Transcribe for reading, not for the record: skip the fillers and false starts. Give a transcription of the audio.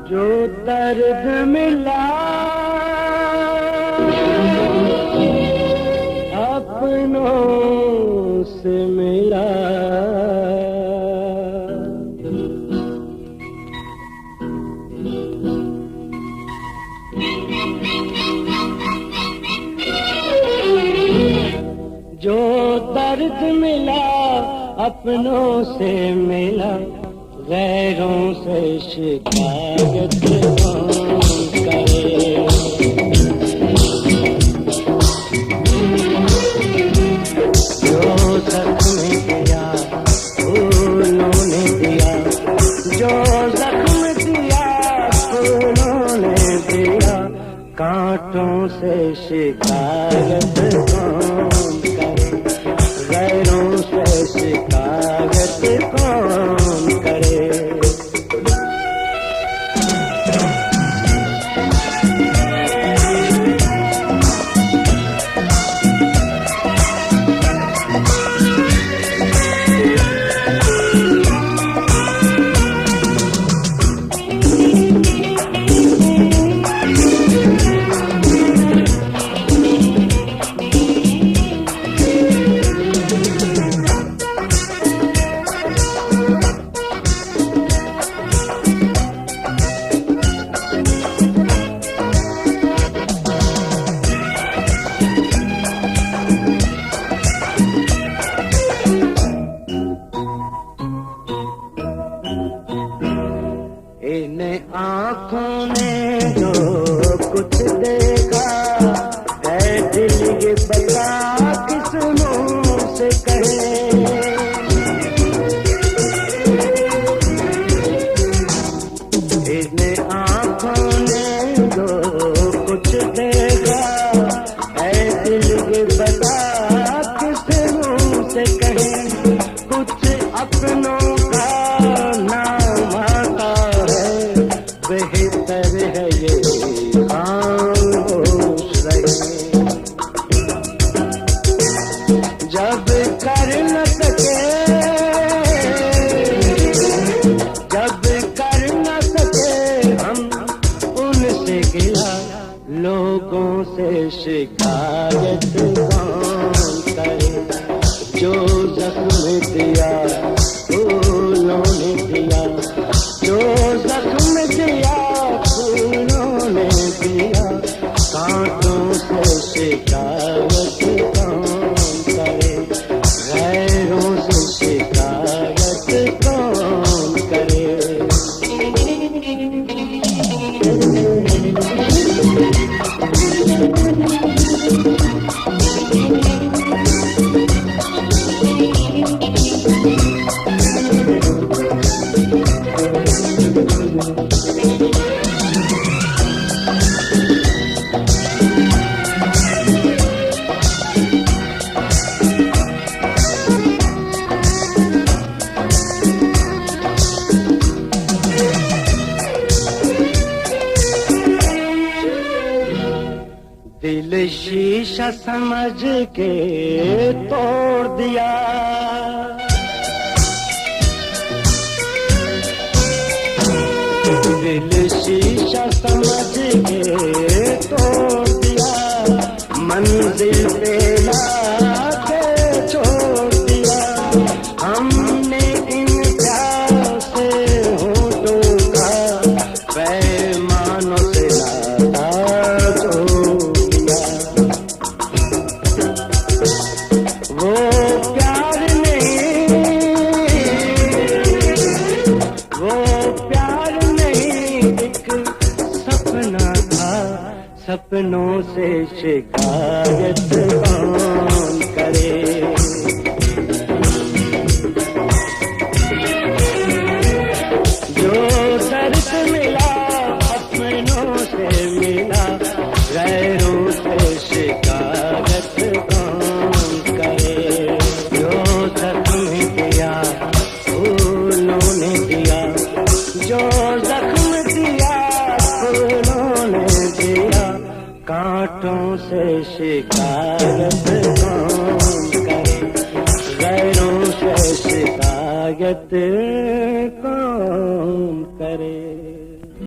जो दर्द मिला अपनों से मिला, जो दर्द मिला अपनों से मिला, गैरों से शिकायत कौन करे। जो जख्म दिया फूलों ने दिया, जो जख्म दिया फूलों ने दिया, कांटों से शिकायत कौन करे। गैरों से शिकायत कौन करे। इन आँखों ने जो कुछ देखा है, दिल ये बता किस मुँह से कहे। इन आँखों ने जो कुछ देखा है, दिल ये बता किस मुँह से कहे। कुछ अपनों का नाम आता है, बेहतर है ये खामोश रहे। जब कर न सके, जब कर न सके हम उनसे गिला, लोगों से शिकायत कौन करे। जो जख्म दिया फूलों ने दिया, जो जख्म दिया फूलों ने दिया, कांटों से शिकायत कौन करे। गैरों से शिकायत कौन करे। दिल शीशा समझ के तोड़ दिया, दिल शीशा समझ के तोड़ दिया, मंजिल पे लाके छोड़ दिया। हमने इन प्यासे होठों का पैमानों से नाता तोड़ दिया। वो प्यार नहीं, वो प्यार नहीं, एक सपना था, सपनों से शिकायत कौन करे। जो दर्द मिला अपनों से मिला, गैरों से शिकायत कौन करे। जो जख्म दिया फूलों ने दिया, जो जख्म दिया फूलों ने दिया, कांटों से शिकायत कौन करे। गैरों से शिकायत कौन करे।